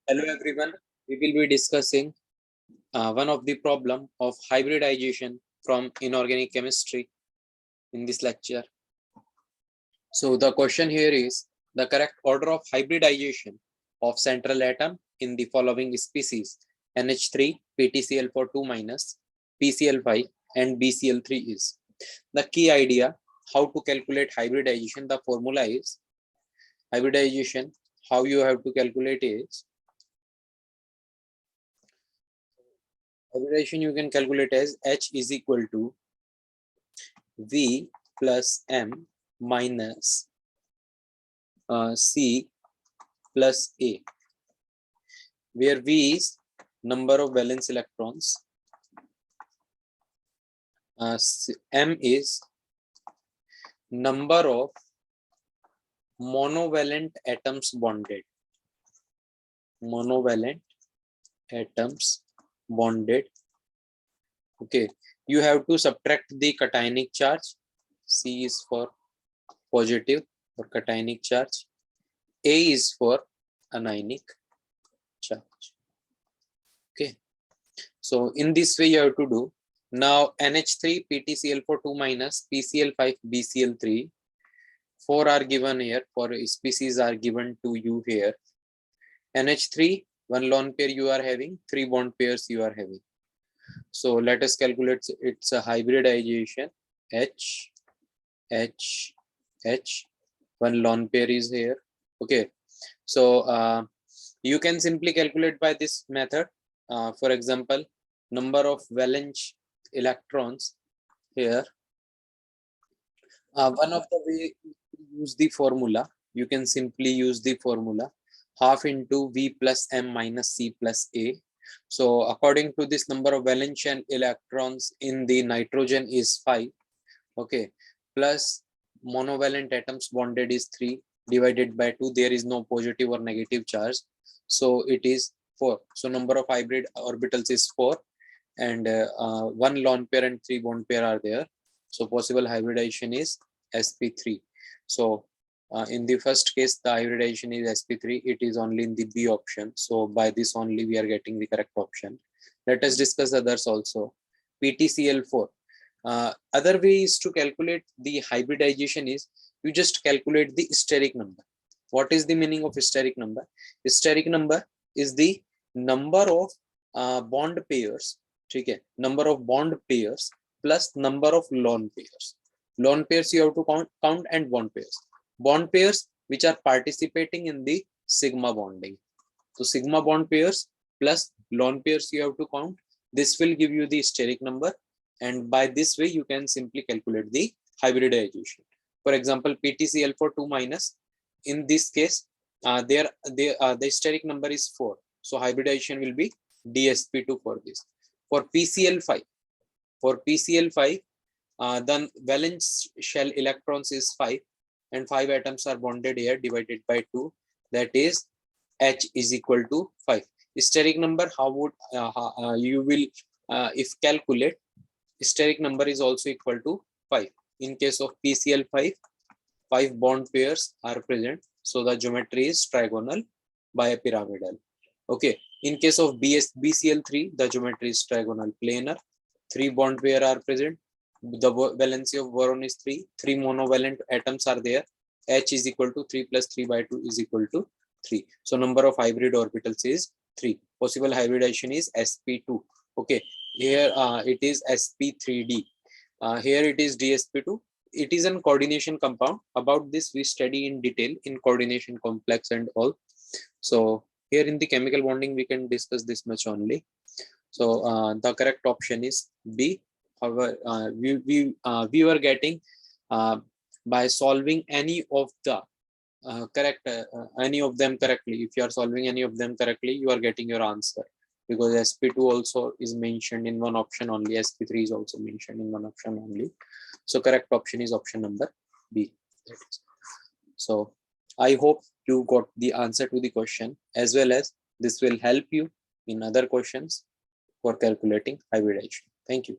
Hello everyone, we will be discussing one of the problem of hybridization from inorganic chemistry in this lecture. So the question here is the correct order of hybridization of central atom in the following species: NH3, PTCl4 2-, PCl5 and BCl3 is. The key idea how to calculate hybridization, the formula is hybridization, how you have to calculate is hybridization you can calculate as H is equal to V plus M minus C plus A, where V is number of valence electrons, M is number of monovalent atoms bonded. Monovalent atoms bonded. Okay, you have to subtract the cationic charge. C is for positive or cationic charge. A is for anionic charge. Okay, so in this way you have to do. Now NH3, PTCl4 2-, PCl5, BCl3, 4 are given here, 4 species are given to you here. NH3, 1 lone pair you are having, 3 bond pairs you are having. So let us calculate its a hybridization. H, 1 lone pair is here. Okay, so you can simply calculate by this method. For example, number of valence electrons here. One of the way to use the formula, you can simply use the formula half into V plus M minus C plus A. So according to this, number of valence electrons in the nitrogen is 5. Okay, plus monovalent atoms bonded is 3 divided by 2. There is no positive or negative charge, so it is 4. So number of hybrid orbitals is 4, and 1 lone pair and 3 bond pair are there. So possible hybridization is sp3. So in the first case, the hybridization is sp3. It is only in the B option. So by this only we are getting the correct option. Let us discuss others also. PTCl4. Other way is to calculate the hybridization is you just calculate the steric number. What is the meaning of steric number? Steric number is the number of bond pairs. Okay, number of bond pairs plus number of lone pairs. Lone pairs you have to count and bond pairs. Bond pairs which are participating in the sigma bonding. So sigma bond pairs plus lone pairs you have to count. This will give you the steric number, and by this way you can simply calculate the hybridization. For example, PTCl4 2-, in this case the steric number is 4, so hybridization will be DsP2 for this. For PCl5, then valence shell electrons is 5 and 5 atoms are bonded here, divided by 2, that is H is equal to 5. Steric number, how would you will if calculate, steric number is also equal to 5. In case of PCl5, 5 bond pairs are present, so the geometry is trigonal bipyramidal. Okay, in case of BCl3, the geometry is trigonal planar. 3 bond pair are present. The valency of boron is 3. 3 monovalent atoms are there. H is equal to 3 plus 3 by 2 is equal to 3. So number of hybrid orbitals is 3. Possible hybridization is sp2. Okay, here it is sp3d. Here it is dsp2. It is a coordination compound. About this we study in detail in coordination complex and all. So here in the chemical bonding we can discuss this much only. So the correct option is B. However, we were getting by solving any of the any of them correctly. If you are solving any of them correctly, you are getting your answer, because sp2 also is mentioned in one option only. sp3 is also mentioned in one option only. So correct option is option number B. So I hope you got the answer to the question, as well as this will help you in other questions for calculating hybridization. Thank you.